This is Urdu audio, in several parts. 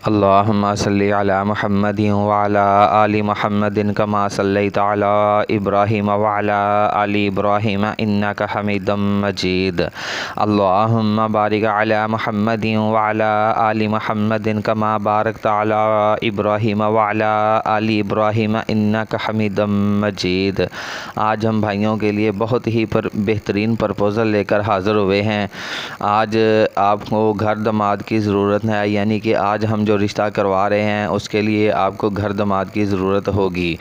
اللہم صلی علی محمد وعلی آل محمد کما صلیت علی ابراہیم وعلی آل ابراہیم انک حمید مجید۔ اللہم بارک علی محمد وعلی آل محمد کما بارکت علی ابراہیم وعلی آل ابراہیم انک حمید مجید۔ آج ہم بھائیوں کے لیے بہت ہی بہترین پرپوزل لے کر حاضر ہوئے ہیں۔ آج آپ کو گھر داماد کی ضرورت ہے، یعنی کہ آج ہم جو رشتہ کروا رہے ہیں اس کے لیے آپ کو گھر داماد کی ضرورت ہوگی۔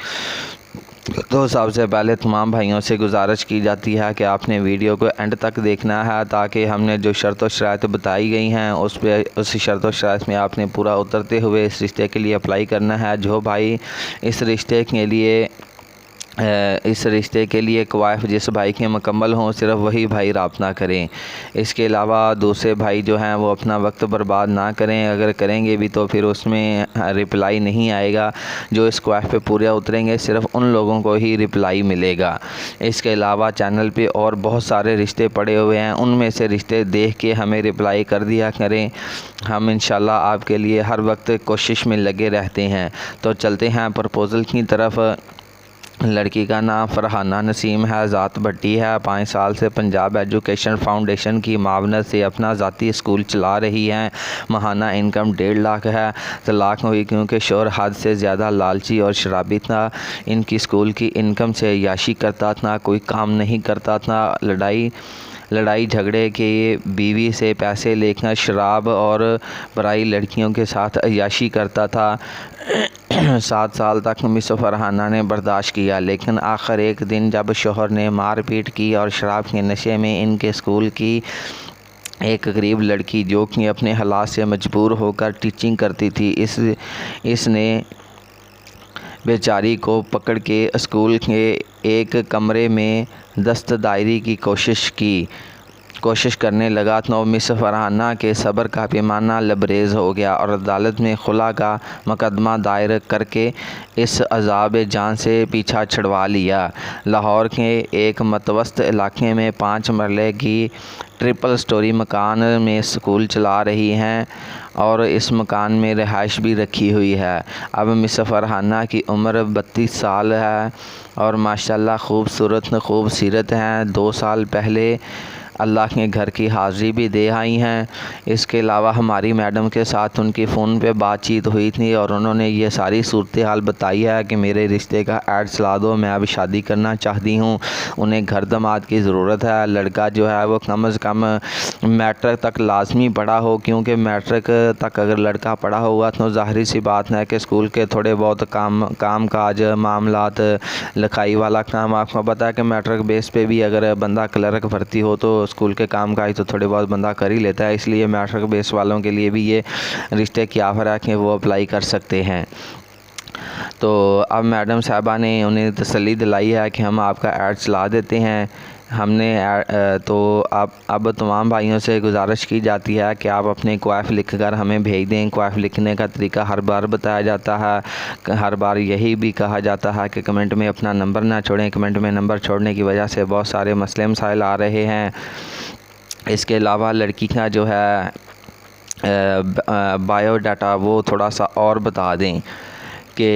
تو سب سے پہلے تمام بھائیوں سے گزارش کی جاتی ہے کہ آپ نے ویڈیو کو اینڈ تک دیکھنا ہے، تاکہ ہم نے جو شرط و شرائط بتائی گئی ہیں اس شرط و شرائط میں آپ نے پورا اترتے ہوئے اس رشتے کے لیے اپلائی کرنا ہے۔ جو بھائی اس رشتے کے لیے کوائف جس بھائی کے مکمل ہوں، صرف وہی بھائی رابطہ کریں۔ اس کے علاوہ دوسرے بھائی جو ہیں وہ اپنا وقت برباد نہ کریں، اگر کریں گے بھی تو پھر اس میں رپلائی نہیں آئے گا۔ جو اس کوائف پہ پورے اتریں گے صرف ان لوگوں کو ہی رپلائی ملے گا۔ اس کے علاوہ چینل پہ اور بہت سارے رشتے پڑے ہوئے ہیں، ان میں سے رشتے دیکھ کے ہمیں رپلائی کر دیا کریں۔ ہم انشاءاللہ آپ کے لیے ہر وقت کوشش میں لگے رہتے ہیں۔ تو چلتے ہیں پرپوزل کی طرف۔ لڑکی کا نام فرحانہ نسیم ہے، ذات بھٹی ہے، 5 سال سے پنجاب ایجوکیشن فاؤنڈیشن کی معاونت سے اپنا ذاتی اسکول چلا رہی ہیں۔ ماہانہ انکم 1.5 لاکھ ہے۔ طلاق ہوئی کیونکہ شوہر حد سے زیادہ لالچی اور شرابی تھا۔ ان کی اسکول کی انکم سے عیاشی کرتا تھا، کوئی کام نہیں کرتا تھا۔ لڑائی جھگڑے کے بیوی سے پیسے لے کر شراب اور پرائی لڑکیوں کے ساتھ عیاشی کرتا تھا۔ 7 سال تک مس فرحانہ نے برداشت کیا، لیکن آخر ایک دن جب شوہر نے مار پیٹ کی اور شراب کے نشے میں ان کے اسکول کی ایک غریب لڑکی جو کہ اپنے حالات سے مجبور ہو کر ٹیچنگ کرتی تھی، اس نے بیچاری کو پکڑ کے اسکول کے ایک کمرے میں دست دائری کی کوشش کرنے لگا تو مس فرحانہ کے صبر کا پیمانہ لبریز ہو گیا اور عدالت میں خلا کا مقدمہ دائر کر کے اس عذاب جان سے پیچھا چھڑوا لیا۔ لاہور کے ایک متوسط علاقے میں 5 مرلے کی ٹرپل سٹوری مکان میں اسکول چلا رہی ہیں اور اس مکان میں رہائش بھی رکھی ہوئی ہے۔ اب مس فرحانہ کی عمر 32 سال ہے اور ماشاءاللہ خوبصورت خوب سیرت ہیں۔ 2 سال پہلے اللہ کے گھر کی حاضری بھی دے آئی ہیں۔ اس کے علاوہ ہماری میڈم کے ساتھ ان کی فون پہ بات چیت ہوئی تھی اور انہوں نے یہ ساری صورتحال بتائی ہے کہ میرے رشتے کا ایڈ چلا دو، میں اب شادی کرنا چاہتی ہوں۔ انہیں گھر داماد کی ضرورت ہے۔ لڑکا جو ہے وہ کم از کم میٹرک تک لازمی پڑھا ہو، کیونکہ میٹرک تک اگر لڑکا پڑھا ہوا تو ظاہری سی بات ہے کہ اسکول کے تھوڑے بہت کام کاج معاملات لکھائی والا کام، آپ کو پتہ ہے کہ میٹرک بیس پہ بھی اگر بندہ کلرک بھرتی ہو تو اسکول کے کام کاج تو تھوڑے بہت بندہ کر ہی لیتا ہے۔ اس لیے میٹرک بیس والوں کے لیے بھی یہ رشتے کی آفر ہے کہ وہ اپلائی کر سکتے ہیں۔ تو اب میڈم صاحبہ نے انہیں تسلی دلائی ہے کہ ہم آپ کا ایڈ چلا دیتے ہیں۔ اب تمام بھائیوں سے گزارش کی جاتی ہے کہ آپ اپنے کوائف لکھ کر ہمیں بھیج دیں۔ کوائف لکھنے کا طریقہ ہر بار بتایا جاتا ہے، ہر بار یہی بھی کہا جاتا ہے کہ کمنٹ میں اپنا نمبر نہ چھوڑیں۔ کمنٹ میں نمبر چھوڑنے کی وجہ سے بہت سارے مسئلے مسائل آ رہے ہیں۔ اس کے علاوہ لڑکی کا جو ہے بایو ڈاٹا وہ تھوڑا سا اور بتا دیں کہ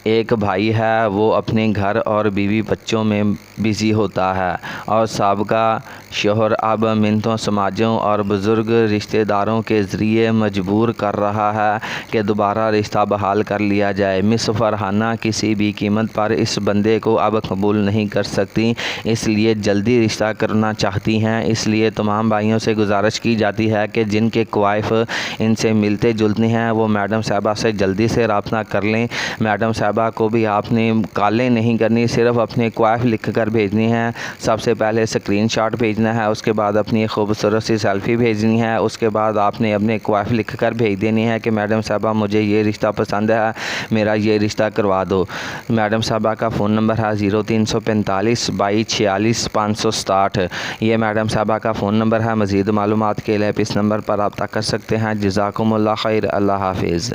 ایک بھائی ہے، وہ اپنے گھر اور بیوی بچوں میں بزی ہوتا ہے اور سابقہ شوہر اب منتوں سماجوں اور بزرگ رشتہ داروں کے ذریعے مجبور کر رہا ہے کہ دوبارہ رشتہ بحال کر لیا جائے۔ مس فرحانہ کسی بھی قیمت پر اس بندے کو اب قبول نہیں کر سکتی، اس لیے جلدی رشتہ کرنا چاہتی ہیں۔ اس لیے تمام بھائیوں سے گزارش کی جاتی ہے کہ جن کے کوائف ان سے ملتے جلتے ہیں وہ میڈم صاحبہ سے جلدی سے رابطہ کر لیں۔ میڈم صاحبہ کو بھی آپ نے کالیں نہیں کرنی، صرف اپنے کوائف لکھ کر بھیجنی ہے۔ سب سے پہلے اسکرین شاٹ بھیجنا ہے، اس کے بعد اپنی خوبصورت سی سیلفی بھیجنی ہے، اس کے بعد آپ نے اپنے کوائف لکھ کر بھیج دینی ہے کہ میڈم صاحبہ مجھے یہ رشتہ پسند ہے، میرا یہ رشتہ کروا دو۔ میڈم صاحبہ کا فون نمبر ہے 0345 22 46 567۔ یہ میڈم صاحبہ کا فون نمبر ہے۔ مزید معلومات کے لیے اس نمبر پر رابطہ کر سکتے ہیں۔ جزاکم اللہ خیر۔ اللہ حافظ۔